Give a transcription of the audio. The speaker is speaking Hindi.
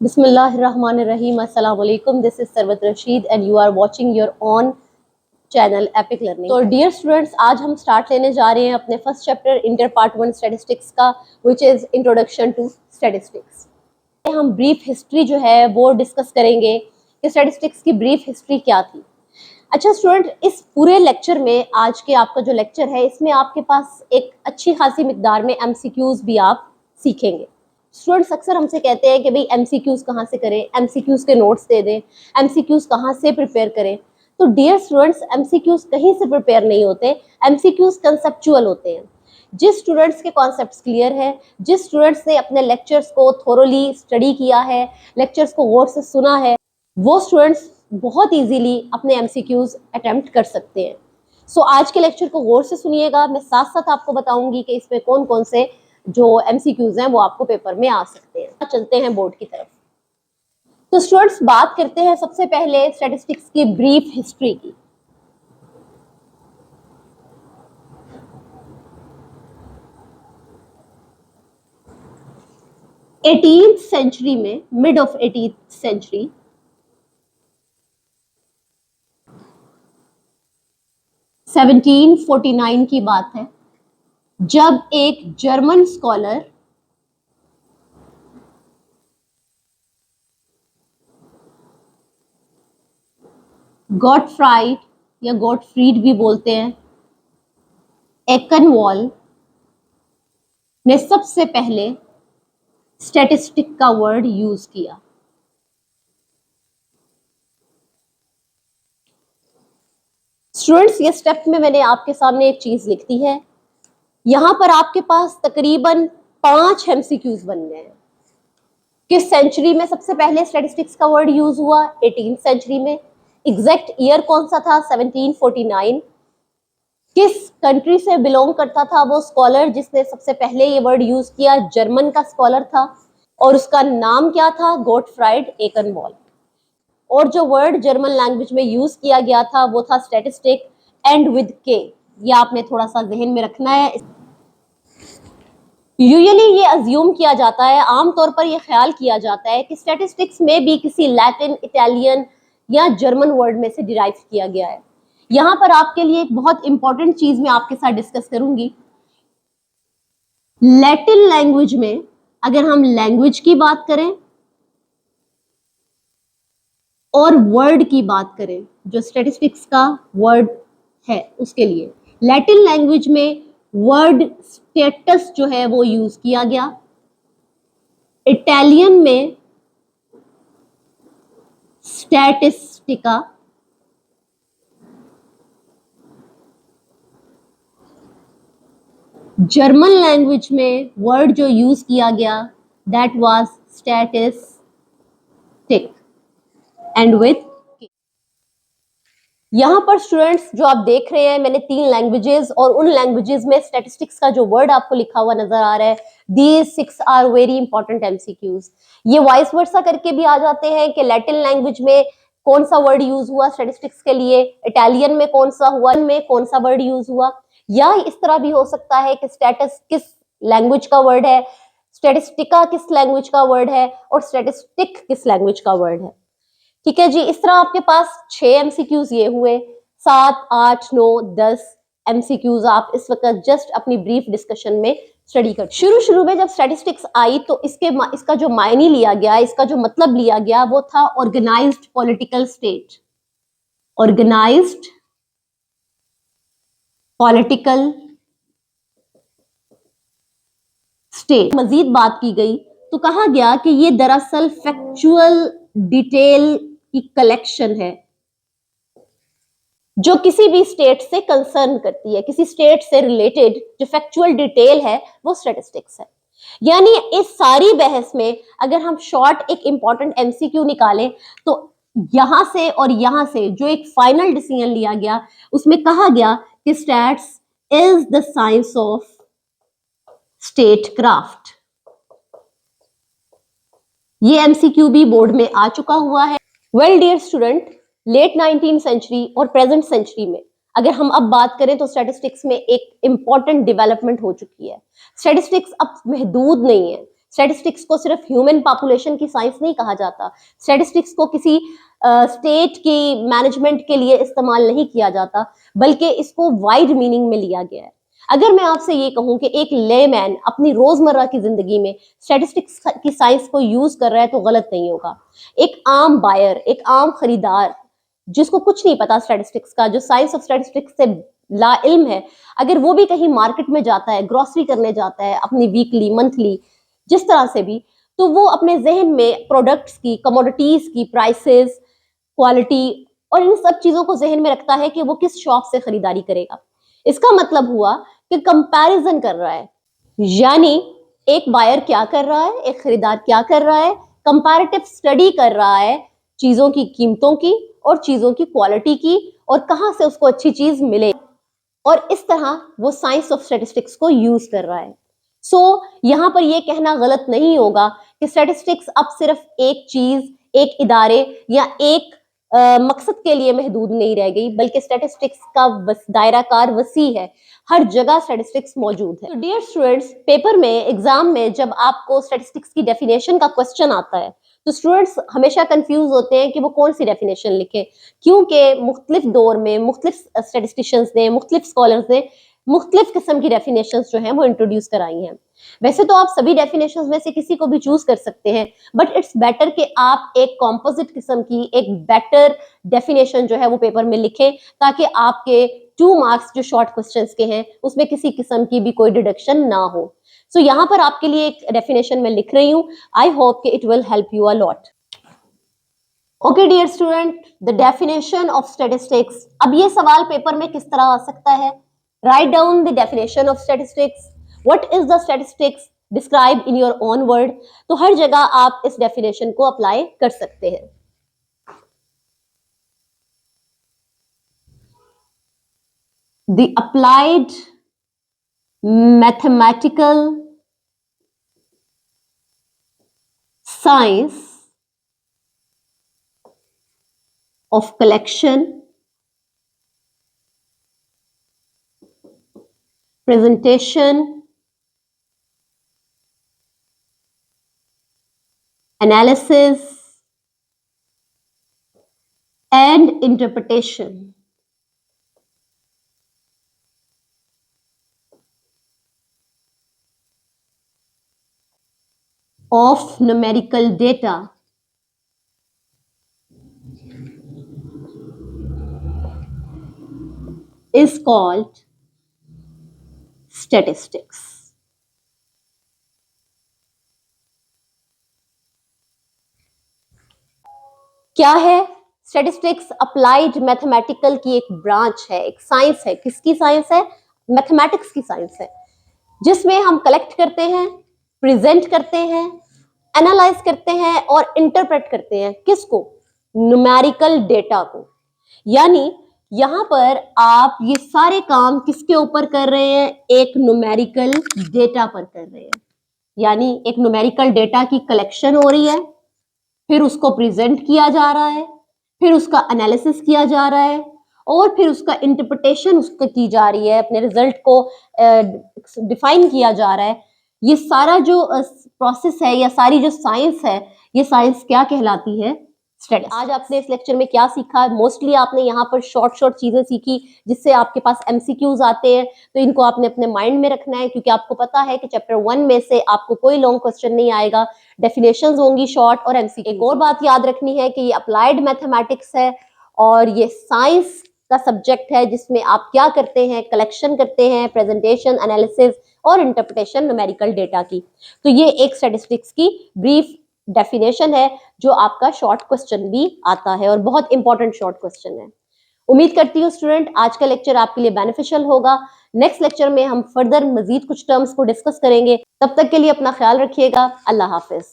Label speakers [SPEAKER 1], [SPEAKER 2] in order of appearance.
[SPEAKER 1] Bismillahirrahmanirrahim. Assalamu alaikum. This is Sarwat Rashid and you are watching your own channel epic learning. तो डियर स्टूडेंट्स, आज हम स्टार्ट लेने जा रहे हैं अपने first chapter inter part 1 statistics का, which is introduction to statistics. हम ब्रीफ हिस्ट्री जो है वो डिस्कस करेंगे कि स्टैटिस्टिक्स की ब्रीफ हिस्ट्री क्या थी। अच्छा स्टूडेंट, इस पूरे लेक्चर में, आज के आपका जो लेक्चर है, इसमें आपके पास एक अच्छी खासी मिकदार में एमसीक्यूज भी आप सीखेंगे। स्टूडेंट्स अक्सर हमसे कहते हैं कि भाई एमसीक्यूज कहाँ से करें, एमसीक्यूज के नोट्स दे दें, एमसीक्यूज कहाँ से प्रिपेयर करें। तो डियर स्टूडेंट्स, एमसीक्यूज कहीं से प्रिपेयर नहीं होते, एमसीक्यूज कंसेप्चुअल होते हैं। जिस स्टूडेंट्स के कॉन्सेप्ट्स क्लियर है, जिस स्टूडेंट्स ने अपने लेक्चर्स को थोरोली स्टडी किया है, लेक्चर्स को गौर से सुना है, वो स्टूडेंट्स बहुत इजीली अपने एमसीक्यूज अटेम्प्ट कर सकते हैं। सो आज के लेक्चर को गौर से सुनिएगा। मैं साथ साथ आपको बताऊंगी कि इसमें कौन कौन से जो एमसीक्यूज हैं वो आपको पेपर में आ सकते हैं। चलते हैं बोर्ड की तरफ। तो स्टूडेंट्स, बात करते हैं सबसे पहले स्टैटिस्टिक्स की ब्रीफ हिस्ट्री की। एटीन्थ सेंचुरी में, mid of 18th century, seventeen 49 की बात है, जब एक जर्मन स्कॉलर गॉटफ्राइड या गॉटफ्रीड भी बोलते हैं, एकेनवॉल ने सबसे पहले स्टैटिस्टिक का वर्ड यूज किया। स्टूडेंट्स, ये स्टेप में मैंने आपके सामने एक चीज लिख दी है। यहां पर आपके पास तकरीबन 5 एमसीक्यूज बन गए हैं। किस सेंचुरी में सबसे पहले स्टैटिस्टिक्स का वर्ड यूज हुआ? 18th सेंचुरी में। एग्जैक्ट ईयर कौन सा था? 1749। किस कंट्री से बिलोंग करता था वो स्कॉलर जिसने सबसे पहले ये वर्ड यूज किया? जर्मन का स्कॉलर था और उसका नाम क्या था? गॉटफ्राइड एकेनवॉल। और जो वर्ड जर्मन लैंग्वेज में यूज किया गया था वो था स्टैटिस्टिक, एंड विद के। ये आपने थोड़ा सा जहन में रखना है। यूजुअली ये अज्यूम किया जाता है, आमतौर पर ये ख्याल किया जाता है कि स्टैटिस्टिक्स में भी किसी लैटिन, इटालियन या जर्मन वर्ड में से डिराइव किया गया है। यहां पर आपके लिए एक बहुत इंपॉर्टेंट चीज मैं आपके साथ डिस्कस करूंगी। लैटिन लैंग्वेज में अगर हम लैंग्वेज की बात करें और वर्ड की बात करें, जो स्टैटिस्टिक्स का वर्ड है उसके लिए लैटिन लैंग्वेज में वर्ड स्टेटस जो है वो यूज किया गया। इटालियन में स्टैटिस्टिका, जर्मन लैंग्वेज में वर्ड जो यूज किया गया that was statistic, and with. यहां पर स्टूडेंट्स जो आप देख रहे हैं, मैंने 3 लैंग्वेजेस और उन लैंग्वेजेस में स्टैटिस्टिक्स का जो वर्ड आपको लिखा हुआ नजर आ रहा है, these 6 are very important MCQs. ये वाइस वर्सा करके भी आ जाते हैं कि लैटिन लैंग्वेज में कौन सा वर्ड यूज हुआ स्टैटिस्टिक्स के लिए, इटालियन में कौन सा हुआ, में कौन सा वर्ड यूज हुआ। या इस तरह भी हो सकता है कि स्टैटस किस लैंग्वेज का वर्ड है, स्टैटिस्टिका किस लैंग्वेज का वर्ड है और स्टैटिस्टिक किस लैंग्वेज का वर्ड है। ठीक है जी। इस तरह आपके पास 6 एमसीक्यूज ये हुए। 7, 8, 9, 10 एमसीक्यूज आप इस वक्त जस्ट अपनी ब्रीफ डिस्कशन में स्टडी कर। शुरू में जब स्टैटिस्टिक्स आई तो इसका जो मायने लिया गया, इसका जो मतलब लिया गया वो था organized political state. Organized political state. मजीद बात की गई तो कहा गया कि ये दरअसल फैक्चुअल डिटेल की कलेक्शन है जो किसी भी स्टेट से कंसर्न करती है, किसी स्टेट से रिलेटेड जो फैक्चुअल डिटेल है वो स्टैटिस्टिक्स है। यानी इस सारी बहस में अगर हम शॉर्ट एक इंपॉर्टेंट एमसीक्यू निकालें तो यहां से और यहां से जो एक फाइनल डिसीजन लिया गया उसमें कहा गया कि stats is the science of state craft. ये एमसीक्यू भी बोर्ड में आ चुका हुआ है। Well dear student, let 19th century और प्रेजेंट सेंचुरी में अगर हम अब बात करें तो स्टैटिस्टिक्स में एक इंपॉर्टेंट डेवलपमेंट हो चुकी है। स्टैटिस्टिक्स अब महदूद नहीं है। स्टैटिस्टिक्स को सिर्फ ह्यूमन पॉपुलेशन की साइंस नहीं कहा जाता, स्टैटिस्टिक्स को किसी स्टेट की मैनेजमेंट के लिए इस्तेमाल नहीं किया जाता, बल्कि इसको वाइड मीनिंग में लिया गया है। अगर मैं आपसे ये कहूं कि एक लेमैन अपनी रोजमर्रा की जिंदगी में स्टैटिस्टिक्स की साइंस को यूज कर रहा है तो गलत नहीं होगा। एक आम बायर, एक आम खरीदार जिसको कुछ नहीं पता स्टैटिस्टिक्स का, जो साइंस ऑफ स्टैटिस्टिक्स से ला इल्म है, अगर वो भी कहीं मार्केट में जाता है, ग्रोसरी करने जाता है अपनी वीकली मंथली जिस तरह से भी, तो वो अपने जहन में प्रोडक्ट्स की, कमोडिटीज की प्राइसेस, क्वालिटी और इन सब चीजों को जहन में रखता है कि वो किस शॉप से खरीदारी करेगा। इसका मतलब हुआ कि कंपैरिजन कर रहा है, यानी एक बायर क्या कर रहा है, एक खरीदार क्या कर रहा है, कंपैरेटिव स्टडी कर रहा है चीजों की कीमतों की और चीजों की क्वालिटी की, और कहां से उसको अच्छी चीज मिले, और इस तरह वो साइंस ऑफ स्टैटिस्टिक्स को यूज कर रहा है। यहां पर यह कहना गलत नहीं होगा कि स्टैटिस्टिक्स अब सिर्फ एक चीज, एक इदारे या एक मकसद के लिए महदूद नहीं रह गई, बल्कि स्टैटिस्टिक्स का दायरा कार वसी है, हर जगह स्टैटिस्टिक्स मौजूद है। तो डियर स्टूडेंट्स, पेपर में, एग्जाम में जब आपको स्टैटिस्टिक्स की डेफिनेशन का क्वेश्चन आता है तो स्टूडेंट्स हमेशा कंफ्यूज होते हैं कि वो कौन सी डेफिनेशन लिखें, क्योंकि मुख्तलिफ दौर में मुख्तलिफ स्टैटिस्टिशियंस ने, मुख्तलिफ स्कॉलर्स ने मुख्तलिफ किस्म की डेफिनेशंस जो हैं वो इंट्रोड्यूस कराई हैं। वैसे तो आप सभी डेफिनेशंस में से किसी को भी चूज कर सकते हैं, बट इट्स बेटर कि आप एक कॉम्पोजिट किस्म की, एक बेटर डेफिनेशन जो है वो पेपर में लिखें, ताकि आपके 2 मार्क्स जो शॉर्ट क्वेश्चंस के हैं उसमें किसी किस्म की भी कोई डिडक्शन ना हो। यहाँ पर आपके लिए एक डेफिनेशन मैं लिख रही हूँ। आई होप कि it will help you a lot. Okay dear student, the definition of statistics. अब ये सवाल पेपर में किस तरह आ सकता है? Write down the definition of statistics. What is the statistics? Describe in your own word. तो हर जगह आप इस डेफिनेशन को अप्लाई कर सकते हैं। The applied mathematical science of collection, presentation, analysis, and interpretation of numerical data is called statistics. क्या है स्टैटिस्टिक्स? अप्लाइड मैथमेटिकल की एक ब्रांच है, एक साइंस है। किसकी साइंस है? मैथमेटिक्स की साइंस है, जिसमें हम कलेक्ट करते हैं, प्रेजेंट करते हैं, एनालाइज करते हैं और इंटरप्रेट करते हैं। किसको? न्यूमेरिकल डेटा को। यानी यहां पर आप ये सारे काम किसके ऊपर कर रहे हैं? एक न्यूमेरिकल डेटा पर कर रहे हैं। यानी एक न्यूमेरिकल डेटा की कलेक्शन हो रही है, फिर उसको प्रेजेंट किया जा रहा है, फिर उसका एनालिसिस किया जा रहा है, और फिर उसका इंटरप्रिटेशन उसको की जा रही है, अपने रिजल्ट को डिफाइन किया जा रहा है। ये सारा जो प्रोसेस है या सारी जो साइंस है, ये साइंस क्या कहलाती है? स्टैटिस्टिक्स। आज आपने इस लेक्चर में क्या सीखा? मोस्टली आपने यहाँ पर शॉर्ट चीजें सीखी जिससे आपके पास एमसीक्यूज आते हैं, तो इनको आपने अपने माइंड में रखना है, क्योंकि आपको पता है कि चैप्टर 1 में से आपको कोई लॉन्ग क्वेश्चन नहीं आएगा, डेफिनेशंस होंगी शॉर्ट और एमसीक्यू। एक और बात याद रखनी है कि ये अप्लाइड मैथमेटिक्स है और ये साइंस का सब्जेक्ट है, जिसमें आप क्या करते हैं? कलेक्शन करते हैं, प्रेजेंटेशन, एनालिसिस और इंटरप्रिटेशन न्यूमेरिकल डेटा की। तो ये एक स्टैटिस्टिक्स की ब्रीफ डेफिनेशन है जो आपका शॉर्ट क्वेश्चन भी आता है और बहुत इंपॉर्टेंट शॉर्ट क्वेश्चन है। उम्मीद करती हूँ स्टूडेंट आज का लेक्चर आपके लिए बेनिफिशियल होगा। नेक्स्ट लेक्चर में हम फर्दर मजीद कुछ टर्म्स को डिस्कस करेंगे। तब तक के लिए अपना ख्याल रखिएगा। अल्लाह हाफिज।